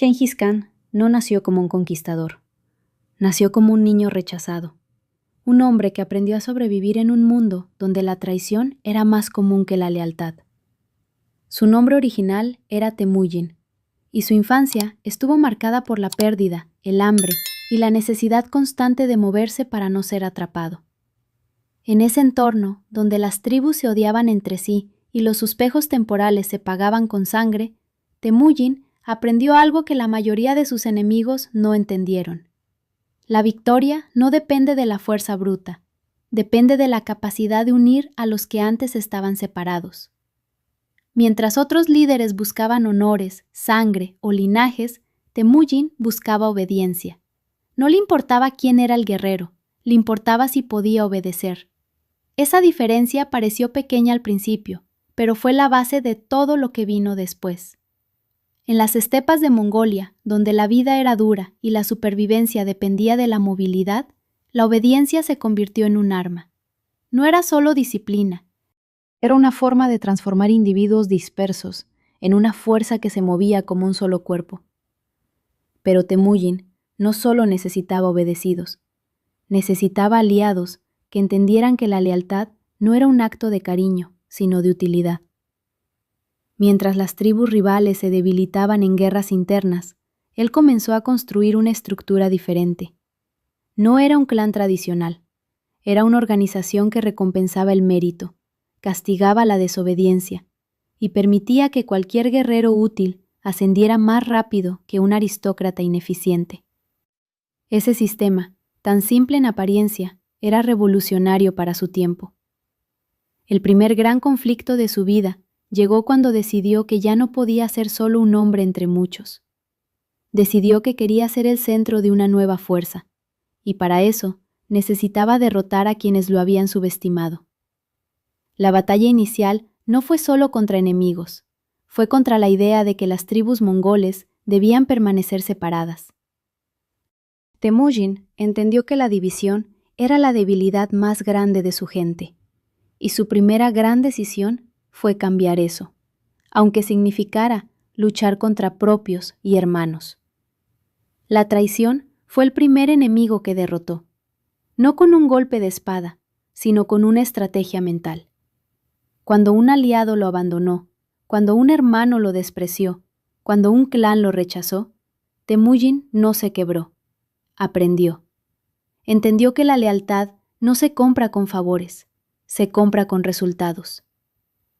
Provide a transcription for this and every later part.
Gengis Khan no nació como un conquistador. Nació como un niño rechazado. Un hombre que aprendió a sobrevivir en un mundo donde la traición era más común que la lealtad. Su nombre original era Temujin, y su infancia estuvo marcada por la pérdida, el hambre y la necesidad constante de moverse para no ser atrapado. En ese entorno, donde las tribus se odiaban entre sí y los espejos temporales se pagaban con sangre, Temujin aprendió algo que la mayoría de sus enemigos no entendieron. La victoria no depende de la fuerza bruta, depende de la capacidad de unir a los que antes estaban separados. Mientras otros líderes buscaban honores, sangre o linajes, Temujin buscaba obediencia. No le importaba quién era el guerrero, le importaba si podía obedecer. Esa diferencia pareció pequeña al principio, pero fue la base de todo lo que vino después. En las estepas de Mongolia, donde la vida era dura y la supervivencia dependía de la movilidad, la obediencia se convirtió en un arma. No era solo disciplina. Era una forma de transformar individuos dispersos en una fuerza que se movía como un solo cuerpo. Pero Temujin no solo necesitaba obedecidos, necesitaba aliados que entendieran que la lealtad no era un acto de cariño, sino de utilidad. Mientras las tribus rivales se debilitaban en guerras internas, él comenzó a construir una estructura diferente. No era un clan tradicional, era una organización que recompensaba el mérito, castigaba la desobediencia y permitía que cualquier guerrero útil ascendiera más rápido que un aristócrata ineficiente. Ese sistema, tan simple en apariencia, era revolucionario para su tiempo. El primer gran conflicto de su vida llegó cuando decidió que ya no podía ser solo un hombre entre muchos. Decidió que quería ser el centro de una nueva fuerza, y para eso necesitaba derrotar a quienes lo habían subestimado. La batalla inicial no fue solo contra enemigos, fue contra la idea de que las tribus mongoles debían permanecer separadas. Temujin entendió que la división era la debilidad más grande de su gente, y su primera gran decisión fue cambiar eso, aunque significara luchar contra propios y hermanos. La traición fue el primer enemigo que derrotó, no con un golpe de espada, sino con una estrategia mental. Cuando un aliado lo abandonó, cuando un hermano lo despreció, cuando un clan lo rechazó, Temujin no se quebró, aprendió. Entendió que la lealtad no se compra con favores, se compra con resultados.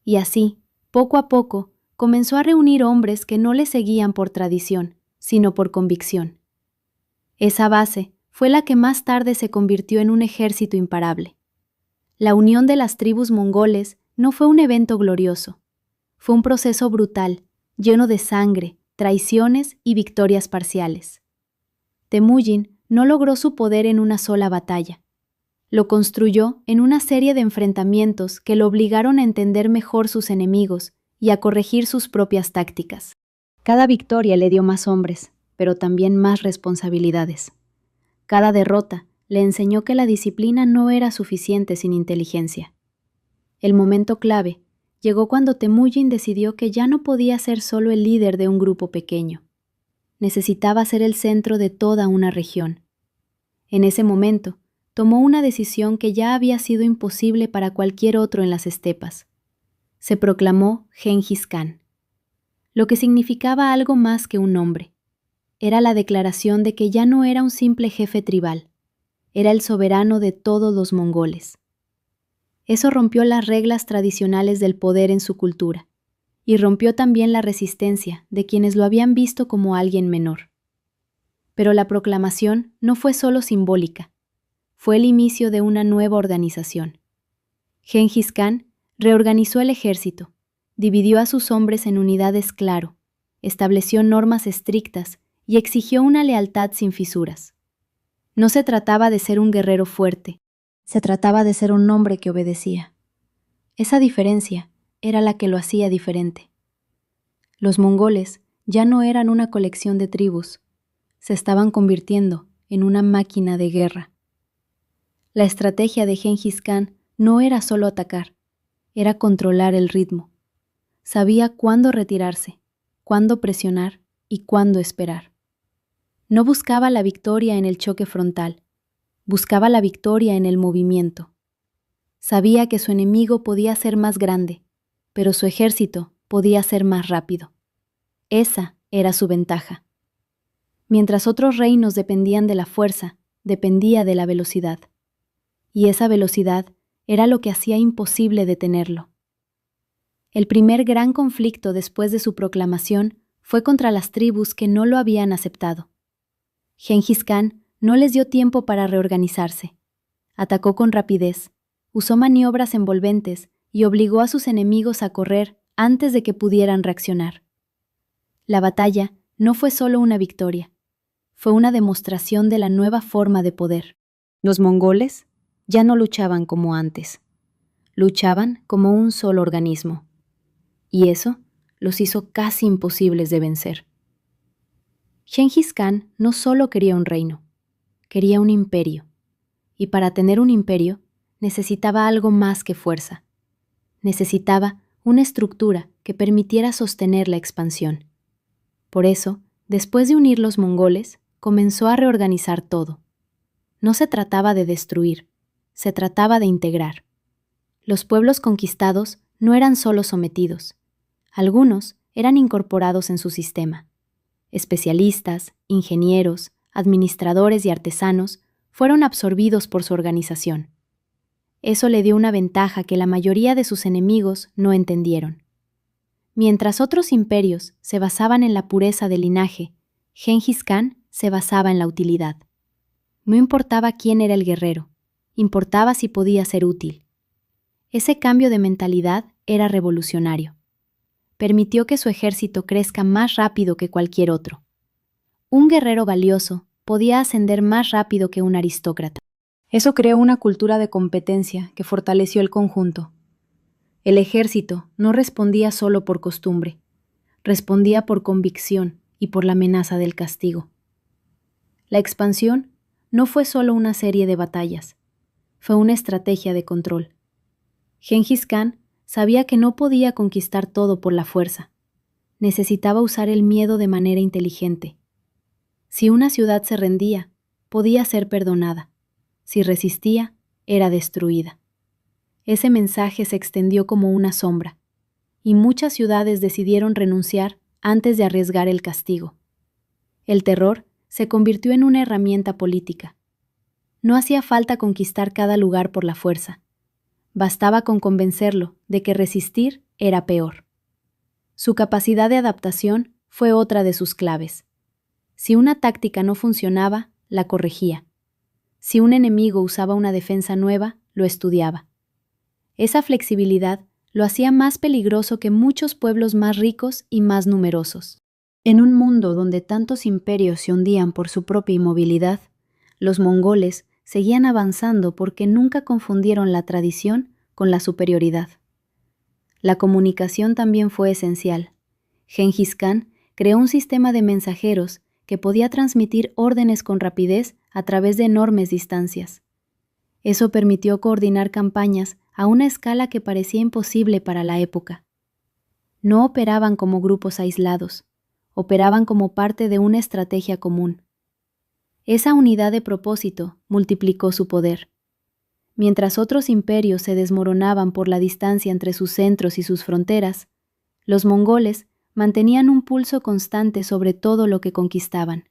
Y así, poco a poco, comenzó a reunir hombres que no le seguían por tradición, sino por convicción. Esa base fue la que más tarde se convirtió en un ejército imparable. La unión de las tribus mongoles no fue un evento glorioso, fue un proceso brutal, lleno de sangre, traiciones y victorias parciales. Temujin no logró su poder en una sola batalla. Lo construyó en una serie de enfrentamientos que lo obligaron a entender mejor sus enemigos y a corregir sus propias tácticas. Cada victoria le dio más hombres, pero también más responsabilidades. Cada derrota le enseñó que la disciplina no era suficiente sin inteligencia. El momento clave llegó cuando Temujin decidió que ya no podía ser solo el líder de un grupo pequeño. Necesitaba ser el centro de toda una región. En ese momento, tomó una decisión que ya había sido imposible para cualquier otro en las estepas. Se proclamó Gengis Khan, lo que significaba algo más que un nombre. Era la declaración de que ya no era un simple jefe tribal, era el soberano de todos los mongoles. Eso rompió las reglas tradicionales del poder en su cultura, y rompió también la resistencia de quienes lo habían visto como alguien menor. Pero la proclamación no fue solo simbólica, fue el inicio de una nueva organización. Gengis Khan reorganizó el ejército, dividió a sus hombres en unidades claro, estableció normas estrictas y exigió una lealtad sin fisuras. No se trataba de ser un guerrero fuerte, se trataba de ser un hombre que obedecía. Esa diferencia era la que lo hacía diferente. Los mongoles ya no eran una colección de tribus, se estaban convirtiendo en una máquina de guerra. La estrategia de Gengis Khan no era solo atacar, era controlar el ritmo. Sabía cuándo retirarse, cuándo presionar y cuándo esperar. No buscaba la victoria en el choque frontal, buscaba la victoria en el movimiento. Sabía que su enemigo podía ser más grande, pero su ejército podía ser más rápido. Esa era su ventaja. Mientras otros reinos dependían de la fuerza, dependía de la velocidad. Y esa velocidad era lo que hacía imposible detenerlo. El primer gran conflicto después de su proclamación fue contra las tribus que no lo habían aceptado. Gengis Khan no les dio tiempo para reorganizarse. Atacó con rapidez, usó maniobras envolventes y obligó a sus enemigos a correr antes de que pudieran reaccionar. La batalla no fue solo una victoria, fue una demostración de la nueva forma de poder. Los mongoles ya no luchaban como antes, luchaban como un solo organismo, y eso los hizo casi imposibles de vencer. Gengis Khan no solo quería un reino, quería un imperio, y para tener un imperio necesitaba algo más que fuerza. Necesitaba una estructura que permitiera sostener la expansión. Por eso, después de unir los mongoles, comenzó a reorganizar todo. No se trataba de destruir, se trataba de integrar. Los pueblos conquistados no eran solo sometidos. Algunos eran incorporados en su sistema. Especialistas, ingenieros, administradores y artesanos fueron absorbidos por su organización. Eso le dio una ventaja que la mayoría de sus enemigos no entendieron. Mientras otros imperios se basaban en la pureza del linaje, Gengis Khan se basaba en la utilidad. No importaba quién era el guerrero, importaba si podía ser útil. Ese cambio de mentalidad era revolucionario. Permitió que su ejército crezca más rápido que cualquier otro. Un guerrero valioso podía ascender más rápido que un aristócrata. Eso creó una cultura de competencia que fortaleció el conjunto. El ejército no respondía solo por costumbre, respondía por convicción y por la amenaza del castigo. La expansión no fue solo una serie de batallas, fue una estrategia de control. Gengis Khan sabía que no podía conquistar todo por la fuerza. Necesitaba usar el miedo de manera inteligente. Si una ciudad se rendía, podía ser perdonada. Si resistía, era destruida. Ese mensaje se extendió como una sombra, y muchas ciudades decidieron renunciar antes de arriesgar el castigo. El terror se convirtió en una herramienta política. No hacía falta conquistar cada lugar por la fuerza. Bastaba con convencerlo de que resistir era peor. Su capacidad de adaptación fue otra de sus claves. Si una táctica no funcionaba, la corregía. Si un enemigo usaba una defensa nueva, lo estudiaba. Esa flexibilidad lo hacía más peligroso que muchos pueblos más ricos y más numerosos. En un mundo donde tantos imperios se hundían por su propia inmovilidad, los mongoles seguían avanzando porque nunca confundieron la tradición con la superioridad. La comunicación también fue esencial. Gengis Khan creó un sistema de mensajeros que podía transmitir órdenes con rapidez a través de enormes distancias. Eso permitió coordinar campañas a una escala que parecía imposible para la época. No operaban como grupos aislados, operaban como parte de una estrategia común. Esa unidad de propósito multiplicó su poder. Mientras otros imperios se desmoronaban por la distancia entre sus centros y sus fronteras, los mongoles mantenían un pulso constante sobre todo lo que conquistaban.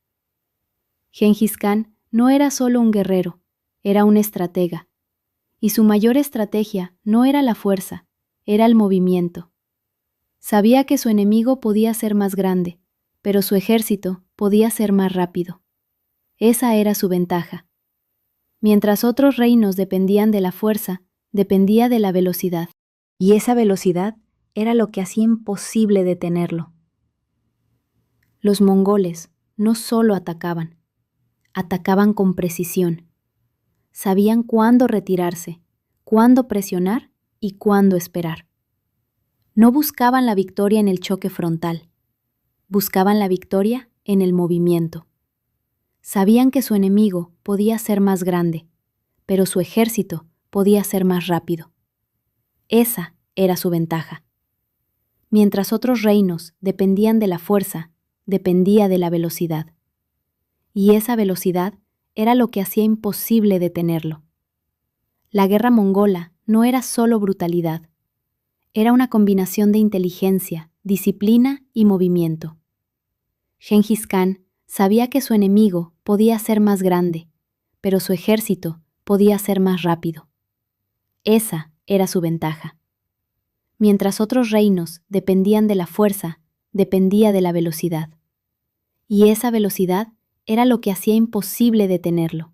Gengis Khan no era solo un guerrero, era un estratega. Y su mayor estrategia no era la fuerza, era el movimiento. Sabía que su enemigo podía ser más grande, pero su ejército podía ser más rápido. Esa era su ventaja. Mientras otros reinos dependían de la fuerza, dependía de la velocidad. Y esa velocidad era lo que hacía imposible detenerlo. Los mongoles no solo atacaban con precisión. Sabían cuándo retirarse, cuándo presionar y cuándo esperar. No buscaban la victoria en el choque frontal, buscaban la victoria en el movimiento. Sabían que su enemigo podía ser más grande, pero su ejército podía ser más rápido. Esa era su ventaja. Mientras otros reinos dependían de la fuerza, dependía de la velocidad. Y esa velocidad era lo que hacía imposible detenerlo. La guerra mongola no era solo brutalidad, era una combinación de inteligencia, disciplina y movimiento. Gengis Khan sabía que su enemigo podía ser más grande, pero su ejército podía ser más rápido. Esa era su ventaja. Mientras otros reinos dependían de la fuerza, dependía de la velocidad. Y esa velocidad era lo que hacía imposible detenerlo.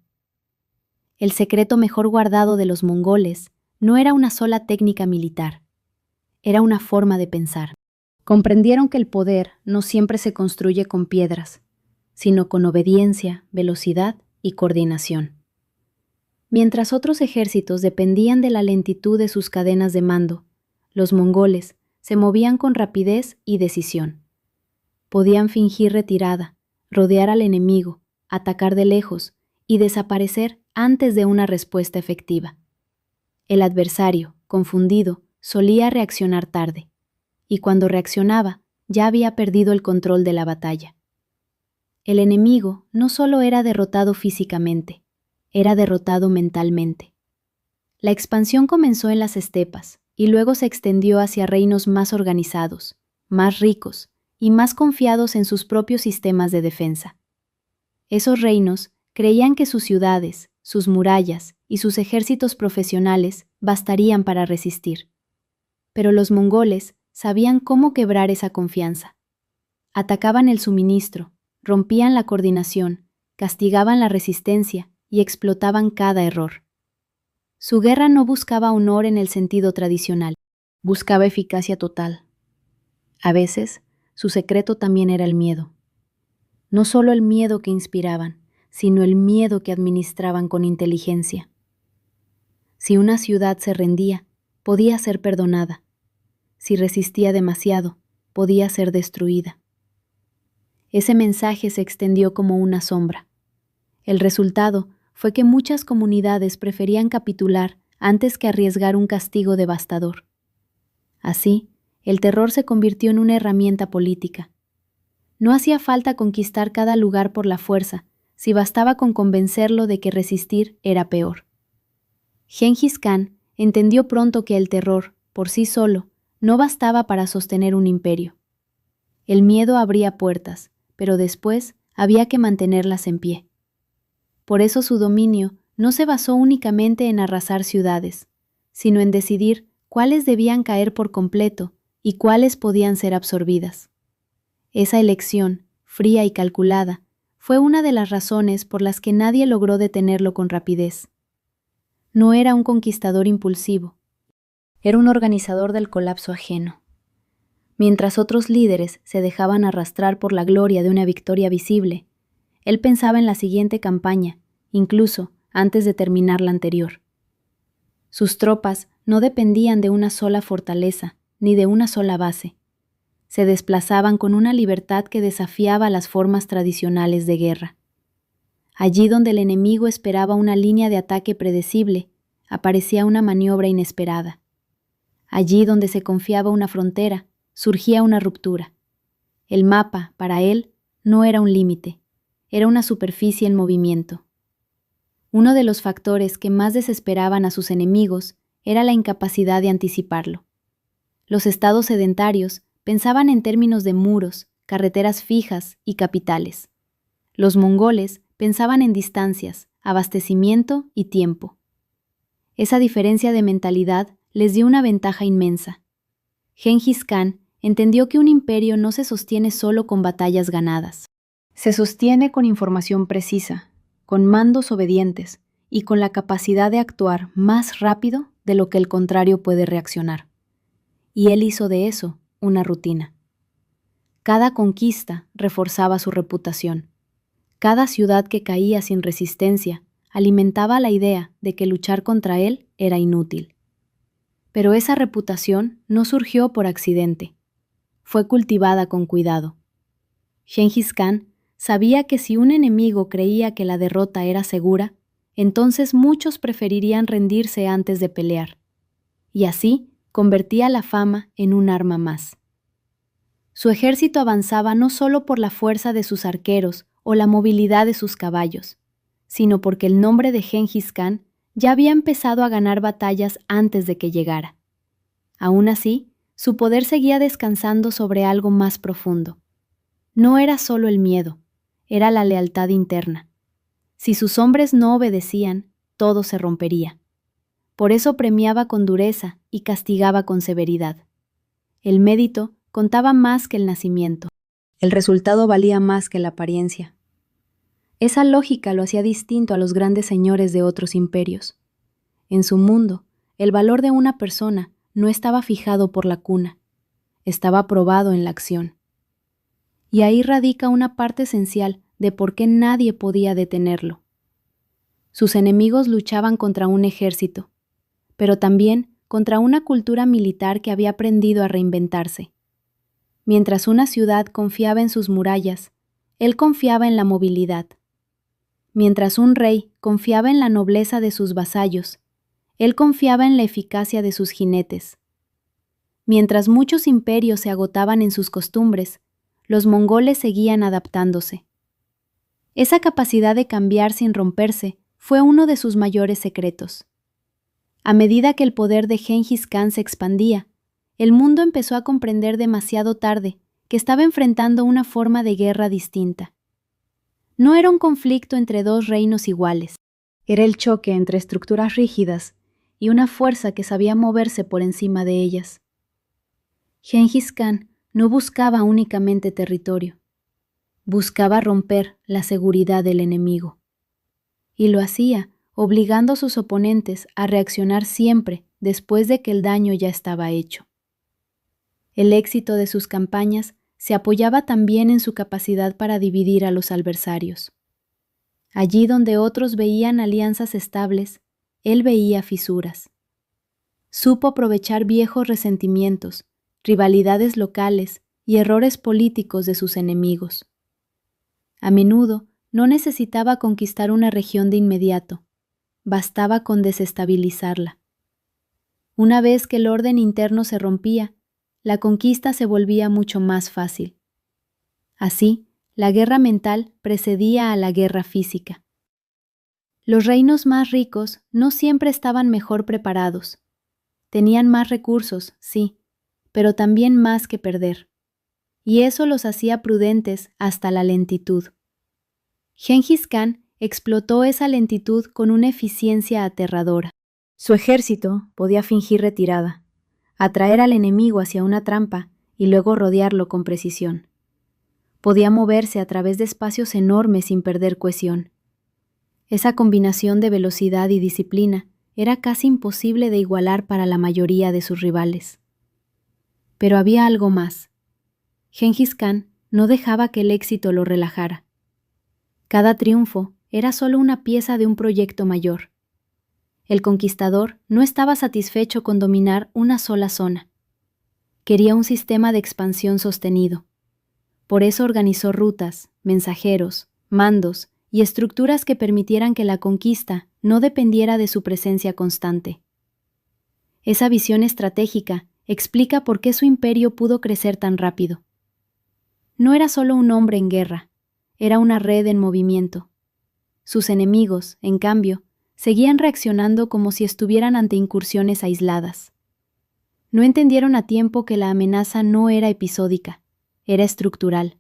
El secreto mejor guardado de los mongoles no era una sola técnica militar, era una forma de pensar. Comprendieron que el poder no siempre se construye con piedras, sino con obediencia, velocidad y coordinación. Mientras otros ejércitos dependían de la lentitud de sus cadenas de mando, los mongoles se movían con rapidez y decisión. Podían fingir retirada, rodear al enemigo, atacar de lejos y desaparecer antes de una respuesta efectiva. El adversario, confundido, solía reaccionar tarde, y cuando reaccionaba, ya había perdido el control de la batalla. El enemigo no solo era derrotado físicamente, era derrotado mentalmente. La expansión comenzó en las estepas y luego se extendió hacia reinos más organizados, más ricos y más confiados en sus propios sistemas de defensa. Esos reinos creían que sus ciudades, sus murallas y sus ejércitos profesionales bastarían para resistir. Pero los mongoles sabían cómo quebrar esa confianza. Atacaban el suministro, rompían la coordinación, castigaban la resistencia y explotaban cada error. Su guerra no buscaba honor en el sentido tradicional, buscaba eficacia total. A veces, su secreto también era el miedo. No solo el miedo que inspiraban, sino el miedo que administraban con inteligencia. Si una ciudad se rendía, podía ser perdonada. Si resistía demasiado, podía ser destruida. Ese mensaje se extendió como una sombra. El resultado fue que muchas comunidades preferían capitular antes que arriesgar un castigo devastador. Así, el terror se convirtió en una herramienta política. No hacía falta conquistar cada lugar por la fuerza, si bastaba con convencerlo de que resistir era peor. Gengis Khan entendió pronto que el terror, por sí solo, no bastaba para sostener un imperio. El miedo abría puertas, pero después había que mantenerlas en pie. Por eso su dominio no se basó únicamente en arrasar ciudades, sino en decidir cuáles debían caer por completo y cuáles podían ser absorbidas. Esa elección, fría y calculada, fue una de las razones por las que nadie logró detenerlo con rapidez. No era un conquistador impulsivo, era un organizador del colapso ajeno. Mientras otros líderes se dejaban arrastrar por la gloria de una victoria visible, él pensaba en la siguiente campaña, incluso antes de terminar la anterior. Sus tropas no dependían de una sola fortaleza, ni de una sola base. Se desplazaban con una libertad que desafiaba las formas tradicionales de guerra. Allí donde el enemigo esperaba una línea de ataque predecible, aparecía una maniobra inesperada. Allí donde se confiaba una frontera, surgía una ruptura. El mapa, para él, no era un límite, era una superficie en movimiento. Uno de los factores que más desesperaban a sus enemigos era la incapacidad de anticiparlo. Los estados sedentarios pensaban en términos de muros, carreteras fijas y capitales. Los mongoles pensaban en distancias, abastecimiento y tiempo. Esa diferencia de mentalidad les dio una ventaja inmensa. Gengis Khan entendió que un imperio no se sostiene solo con batallas ganadas. Se sostiene con información precisa, con mandos obedientes y con la capacidad de actuar más rápido de lo que el contrario puede reaccionar. Y él hizo de eso una rutina. Cada conquista reforzaba su reputación. Cada ciudad que caía sin resistencia alimentaba la idea de que luchar contra él era inútil. Pero esa reputación no surgió por accidente. Fue cultivada con cuidado. Gengis Khan sabía que si un enemigo creía que la derrota era segura, entonces muchos preferirían rendirse antes de pelear. Y así convertía la fama en un arma más. Su ejército avanzaba no solo por la fuerza de sus arqueros o la movilidad de sus caballos, sino porque el nombre de Gengis Khan ya había empezado a ganar batallas antes de que llegara. Aún así, su poder seguía descansando sobre algo más profundo. No era solo el miedo, era la lealtad interna. Si sus hombres no obedecían, todo se rompería. Por eso premiaba con dureza y castigaba con severidad. El mérito contaba más que el nacimiento. El resultado valía más que la apariencia. Esa lógica lo hacía distinto a los grandes señores de otros imperios. En su mundo, el valor de una persona no estaba fijado por la cuna, estaba probado en la acción. Y ahí radica una parte esencial de por qué nadie podía detenerlo. Sus enemigos luchaban contra un ejército, pero también contra una cultura militar que había aprendido a reinventarse. Mientras una ciudad confiaba en sus murallas, él confiaba en la movilidad. Mientras un rey confiaba en la nobleza de sus vasallos, él confiaba en la eficacia de sus jinetes. Mientras muchos imperios se agotaban en sus costumbres, los mongoles seguían adaptándose. Esa capacidad de cambiar sin romperse fue uno de sus mayores secretos. A medida que el poder de Gengis Khan se expandía, el mundo empezó a comprender demasiado tarde que estaba enfrentando una forma de guerra distinta. No era un conflicto entre dos reinos iguales, era el choque entre estructuras rígidas y una fuerza que sabía moverse por encima de ellas. Gengis Khan no buscaba únicamente territorio, buscaba romper la seguridad del enemigo. Y lo hacía obligando a sus oponentes a reaccionar siempre después de que el daño ya estaba hecho. El éxito de sus campañas se apoyaba también en su capacidad para dividir a los adversarios. Allí donde otros veían alianzas estables, él veía fisuras. Supo aprovechar viejos resentimientos, rivalidades locales y errores políticos de sus enemigos. A menudo no necesitaba conquistar una región de inmediato, bastaba con desestabilizarla. Una vez que el orden interno se rompía, la conquista se volvía mucho más fácil. Así, la guerra mental precedía a la guerra física. Los reinos más ricos no siempre estaban mejor preparados. Tenían más recursos, sí, pero también más que perder. Y eso los hacía prudentes hasta la lentitud. Gengis Khan explotó esa lentitud con una eficiencia aterradora. Su ejército podía fingir retirada, atraer al enemigo hacia una trampa y luego rodearlo con precisión. Podía moverse a través de espacios enormes sin perder cohesión. Esa combinación de velocidad y disciplina era casi imposible de igualar para la mayoría de sus rivales. Pero había algo más. Gengis Khan no dejaba que el éxito lo relajara. Cada triunfo era solo una pieza de un proyecto mayor. El conquistador no estaba satisfecho con dominar una sola zona. Quería un sistema de expansión sostenido. Por eso organizó rutas, mensajeros, mandos y estructuras que permitieran que la conquista no dependiera de su presencia constante. Esa visión estratégica explica por qué su imperio pudo crecer tan rápido. No era solo un hombre en guerra, era una red en movimiento. Sus enemigos, en cambio, seguían reaccionando como si estuvieran ante incursiones aisladas. No entendieron a tiempo que la amenaza no era episódica, era estructural.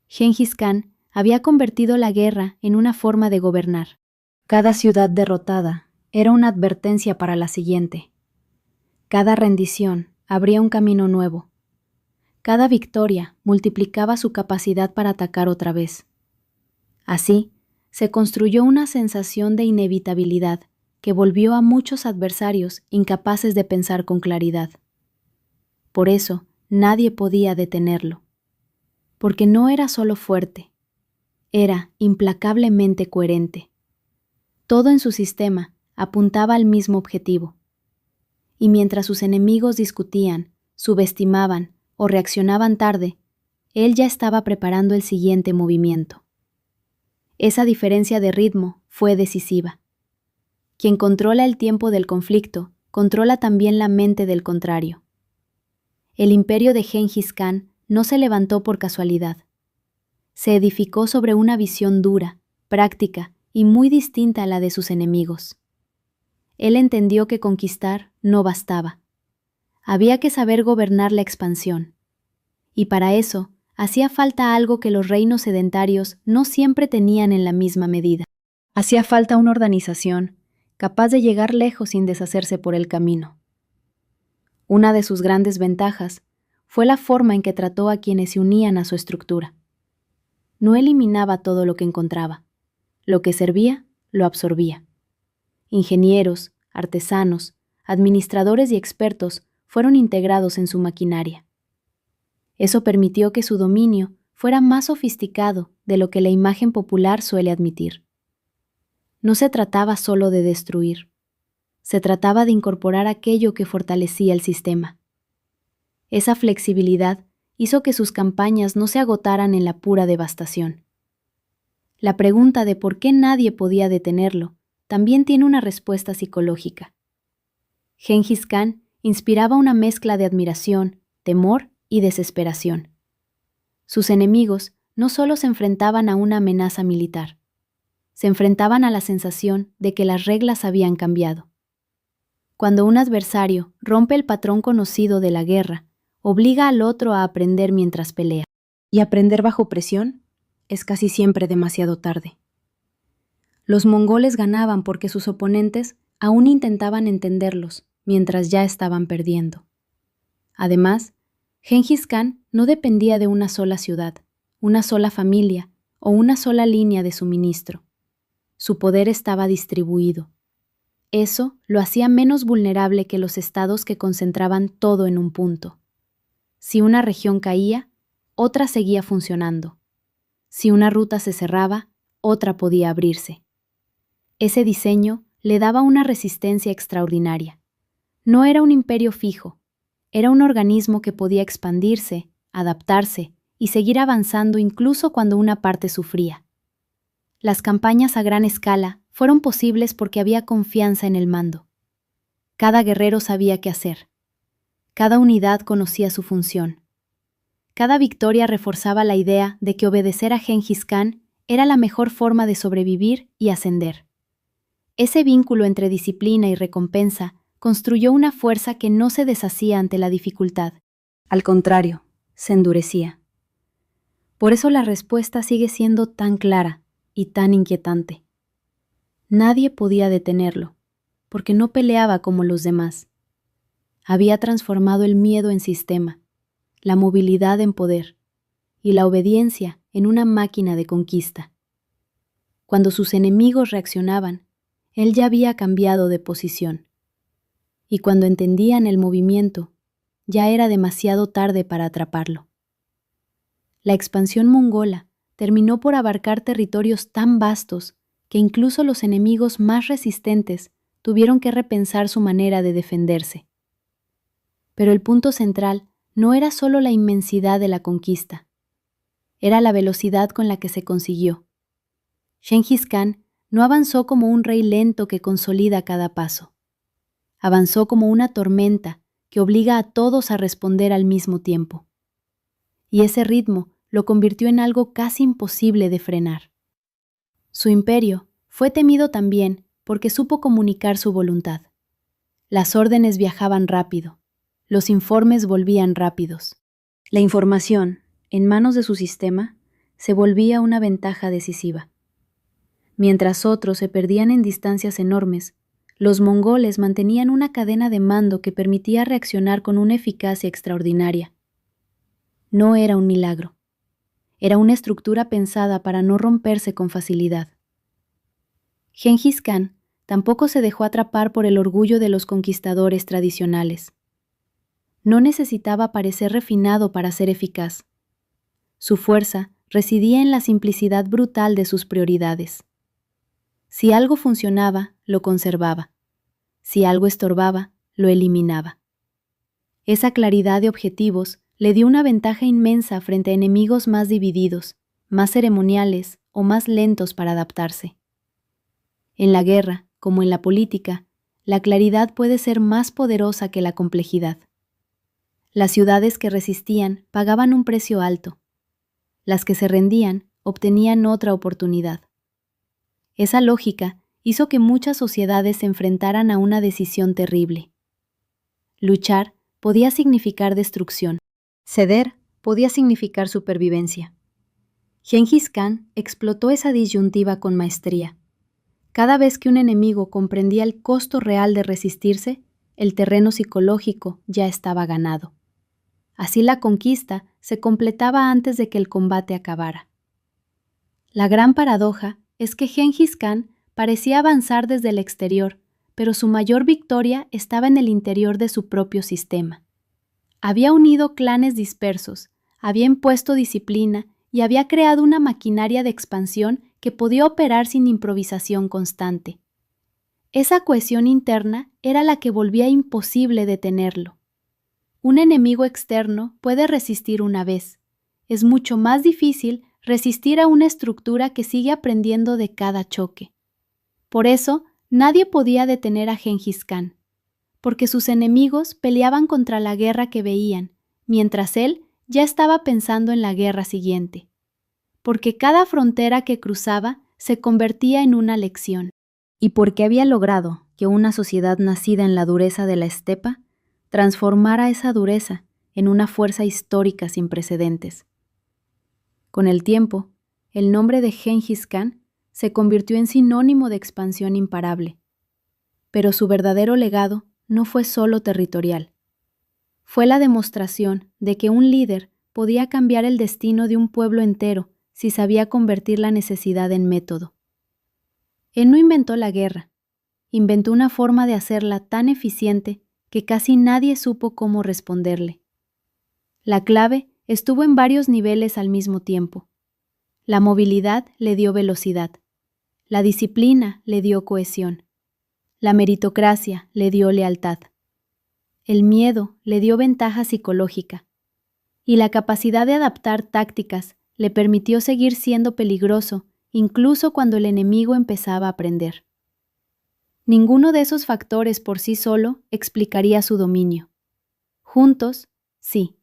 Gengis Khan había convertido la guerra en una forma de gobernar. Cada ciudad derrotada era una advertencia para la siguiente. Cada rendición abría un camino nuevo. Cada victoria multiplicaba su capacidad para atacar otra vez. Así, se construyó una sensación de inevitabilidad que volvió a muchos adversarios incapaces de pensar con claridad. Por eso, nadie podía detenerlo. Porque no era solo fuerte, era implacablemente coherente. Todo en su sistema apuntaba al mismo objetivo. Y mientras sus enemigos discutían, subestimaban o reaccionaban tarde, él ya estaba preparando el siguiente movimiento. Esa diferencia de ritmo fue decisiva. Quien controla el tiempo del conflicto, controla también la mente del contrario. El imperio de Gengis Khan no se levantó por casualidad. Se edificó sobre una visión dura, práctica y muy distinta a la de sus enemigos. Él entendió que conquistar no bastaba. Había que saber gobernar la expansión. Y para eso, hacía falta algo que los reinos sedentarios no siempre tenían en la misma medida. Hacía falta una organización capaz de llegar lejos sin deshacerse por el camino. Una de sus grandes ventajas fue la forma en que trató a quienes se unían a su estructura. No eliminaba todo lo que encontraba. Lo que servía, lo absorbía. Ingenieros, artesanos, administradores y expertos fueron integrados en su maquinaria. Eso permitió que su dominio fuera más sofisticado de lo que la imagen popular suele admitir. No se trataba solo de destruir. Se trataba de incorporar aquello que fortalecía el sistema. Esa flexibilidad hizo que sus campañas no se agotaran en la pura devastación. La pregunta de por qué nadie podía detenerlo también tiene una respuesta psicológica. Gengis Khan inspiraba una mezcla de admiración, temor y desesperación. Sus enemigos no solo se enfrentaban a una amenaza militar, se enfrentaban a la sensación de que las reglas habían cambiado. Cuando un adversario rompe el patrón conocido de la guerra, obliga al otro a aprender mientras pelea. Y aprender bajo presión es casi siempre demasiado tarde. Los mongoles ganaban porque sus oponentes aún intentaban entenderlos mientras ya estaban perdiendo. Además, Gengis Khan no dependía de una sola ciudad, una sola familia o una sola línea de suministro. Su poder estaba distribuido. Eso lo hacía menos vulnerable que los estados que concentraban todo en un punto. Si una región caía, otra seguía funcionando. Si una ruta se cerraba, otra podía abrirse. Ese diseño le daba una resistencia extraordinaria. No era un imperio fijo, era un organismo que podía expandirse, adaptarse y seguir avanzando incluso cuando una parte sufría. Las campañas a gran escala fueron posibles porque había confianza en el mando. Cada guerrero sabía qué hacer. Cada unidad conocía su función. Cada victoria reforzaba la idea de que obedecer a Gengis Khan era la mejor forma de sobrevivir y ascender. Ese vínculo entre disciplina y recompensa construyó una fuerza que no se deshacía ante la dificultad. Al contrario, se endurecía. Por eso la respuesta sigue siendo tan clara y tan inquietante. Nadie podía detenerlo, porque no peleaba como los demás. Había transformado el miedo en sistema, la movilidad en poder y la obediencia en una máquina de conquista. Cuando sus enemigos reaccionaban, él ya había cambiado de posición. Y cuando entendían el movimiento, ya era demasiado tarde para atraparlo. La expansión mongola terminó por abarcar territorios tan vastos que incluso los enemigos más resistentes tuvieron que repensar su manera de defenderse. Pero el punto central no era solo la inmensidad de la conquista, era la velocidad con la que se consiguió. Gengis Khan no avanzó como un rey lento que consolida cada paso. Avanzó como una tormenta que obliga a todos a responder al mismo tiempo. Y ese ritmo lo convirtió en algo casi imposible de frenar. Su imperio fue temido también porque supo comunicar su voluntad. Las órdenes viajaban rápido, los informes volvían rápidos. La información, en manos de su sistema, se volvía una ventaja decisiva. Mientras otros se perdían en distancias enormes, los mongoles mantenían una cadena de mando que permitía reaccionar con una eficacia extraordinaria. No era un milagro. Era una estructura pensada para no romperse con facilidad. Gengis Khan tampoco se dejó atrapar por el orgullo de los conquistadores tradicionales. No necesitaba parecer refinado para ser eficaz. Su fuerza residía en la simplicidad brutal de sus prioridades. Si algo funcionaba, lo conservaba. Si algo estorbaba, lo eliminaba. Esa claridad de objetivos le dio una ventaja inmensa frente a enemigos más divididos, más ceremoniales o más lentos para adaptarse. En la guerra, como en la política, la claridad puede ser más poderosa que la complejidad. Las ciudades que resistían pagaban un precio alto. Las que se rendían obtenían otra oportunidad. Esa lógica hizo que muchas sociedades se enfrentaran a una decisión terrible. Luchar podía significar destrucción. Ceder podía significar supervivencia. Gengis Khan explotó esa disyuntiva con maestría. Cada vez que un enemigo comprendía el costo real de resistirse, el terreno psicológico ya estaba ganado. Así la conquista se completaba antes de que el combate acabara. La gran paradoja es que Gengis Khan parecía avanzar desde el exterior, pero su mayor victoria estaba en el interior de su propio sistema. Había unido clanes dispersos, había impuesto disciplina y había creado una maquinaria de expansión que podía operar sin improvisación constante. Esa cohesión interna era la que volvía imposible detenerlo. Un enemigo externo puede resistir una vez. Es mucho más difícil resistir a una estructura que sigue aprendiendo de cada choque. Por eso, nadie podía detener a Gengis Khan, porque sus enemigos peleaban contra la guerra que veían, mientras él ya estaba pensando en la guerra siguiente. Porque cada frontera que cruzaba se convertía en una lección. Y porque había logrado que una sociedad nacida en la dureza de la estepa transformara esa dureza en una fuerza histórica sin precedentes. Con el tiempo, el nombre de Gengis Khan se convirtió en sinónimo de expansión imparable. Pero su verdadero legado no fue solo territorial. Fue la demostración de que un líder podía cambiar el destino de un pueblo entero si sabía convertir la necesidad en método. Él no inventó la guerra, inventó una forma de hacerla tan eficiente que casi nadie supo cómo responderle. La clave estuvo en varios niveles al mismo tiempo. La movilidad le dio velocidad, la disciplina le dio cohesión, la meritocracia le dio lealtad, el miedo le dio ventaja psicológica, y la capacidad de adaptar tácticas le permitió seguir siendo peligroso incluso cuando el enemigo empezaba a aprender. Ninguno de esos factores por sí solo explicaría su dominio. Juntos, sí.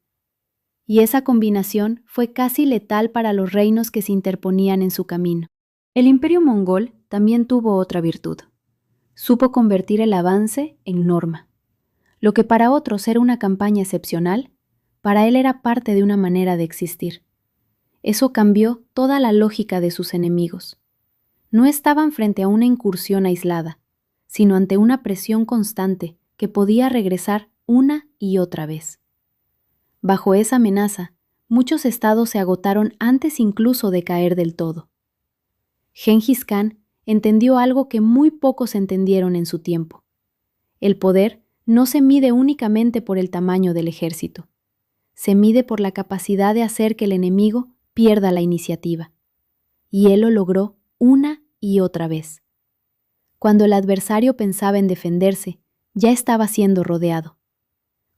Y esa combinación fue casi letal para los reinos que se interponían en su camino. El imperio mongol también tuvo otra virtud. Supo convertir el avance en norma. Lo que para otros era una campaña excepcional, para él era parte de una manera de existir. Eso cambió toda la lógica de sus enemigos. No estaban frente a una incursión aislada, sino ante una presión constante que podía regresar una y otra vez. Bajo esa amenaza, muchos estados se agotaron antes incluso de caer del todo. Gengis Khan entendió algo que muy pocos entendieron en su tiempo. El poder no se mide únicamente por el tamaño del ejército. Se mide por la capacidad de hacer que el enemigo pierda la iniciativa. Y él lo logró una y otra vez. Cuando el adversario pensaba en defenderse, ya estaba siendo rodeado.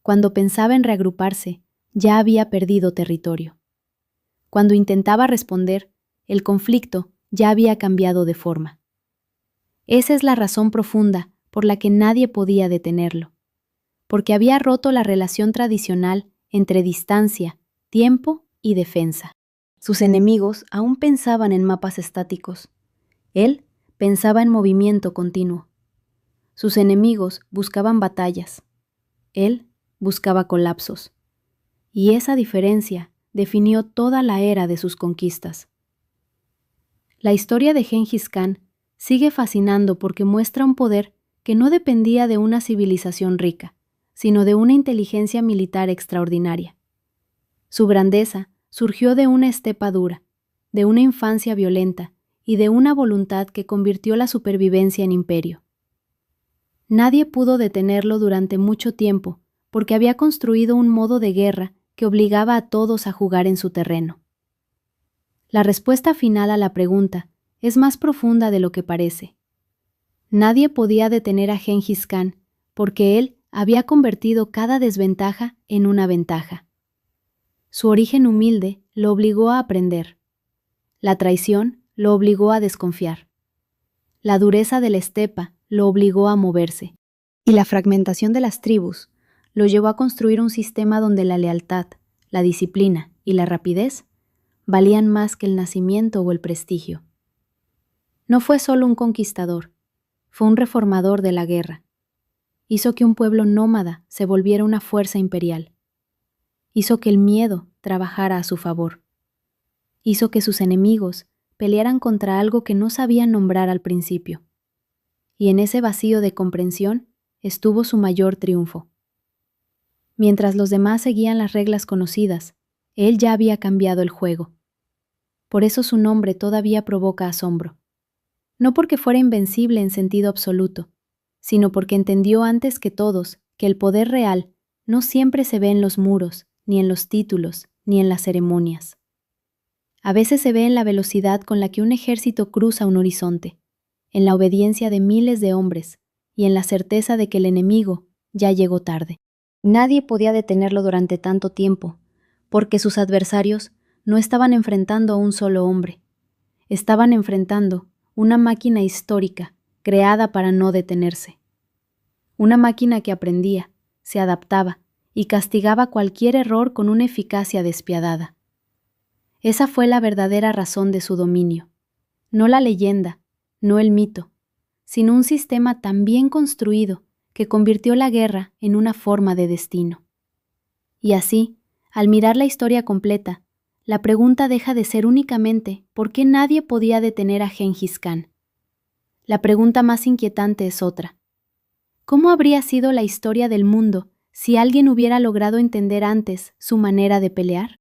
Cuando pensaba en reagruparse, ya había perdido territorio. Cuando intentaba responder, el conflicto ya había cambiado de forma. Esa es la razón profunda por la que nadie podía detenerlo, porque había roto la relación tradicional entre distancia, tiempo y defensa. Sus enemigos aún pensaban en mapas estáticos. Él pensaba en movimiento continuo. Sus enemigos buscaban batallas. Él buscaba colapsos. Y esa diferencia definió toda la era de sus conquistas. La historia de Gengis Khan sigue fascinando porque muestra un poder que no dependía de una civilización rica, sino de una inteligencia militar extraordinaria. Su grandeza surgió de una estepa dura, de una infancia violenta y de una voluntad que convirtió la supervivencia en imperio. Nadie pudo detenerlo durante mucho tiempo porque había construido un modo de guerra que obligaba a todos a jugar en su terreno. La respuesta final a la pregunta es más profunda de lo que parece. Nadie podía detener a Gengis Khan porque él había convertido cada desventaja en una ventaja. Su origen humilde lo obligó a aprender. La traición lo obligó a desconfiar. La dureza de la estepa lo obligó a moverse. Y la fragmentación de las tribus lo llevó a construir un sistema donde la lealtad, la disciplina y la rapidez valían más que el nacimiento o el prestigio. No fue solo un conquistador, fue un reformador de la guerra. Hizo que un pueblo nómada se volviera una fuerza imperial. Hizo que el miedo trabajara a su favor. Hizo que sus enemigos pelearan contra algo que no sabían nombrar al principio. Y en ese vacío de comprensión estuvo su mayor triunfo. Mientras los demás seguían las reglas conocidas, él ya había cambiado el juego. Por eso su nombre todavía provoca asombro. No porque fuera invencible en sentido absoluto, sino porque entendió antes que todos que el poder real no siempre se ve en los muros, ni en los títulos, ni en las ceremonias. A veces se ve en la velocidad con la que un ejército cruza un horizonte, en la obediencia de miles de hombres y en la certeza de que el enemigo ya llegó tarde. Nadie podía detenerlo durante tanto tiempo, porque sus adversarios no estaban enfrentando a un solo hombre. Estaban enfrentando una máquina histórica creada para no detenerse. Una máquina que aprendía, se adaptaba y castigaba cualquier error con una eficacia despiadada. Esa fue la verdadera razón de su dominio. No la leyenda, no el mito, sino un sistema tan bien construido que convirtió la guerra en una forma de destino. Y así, al mirar la historia completa, la pregunta deja de ser únicamente ¿por qué nadie podía detener a Gengis Khan? La pregunta más inquietante es otra. ¿Cómo habría sido la historia del mundo si alguien hubiera logrado entender antes su manera de pelear?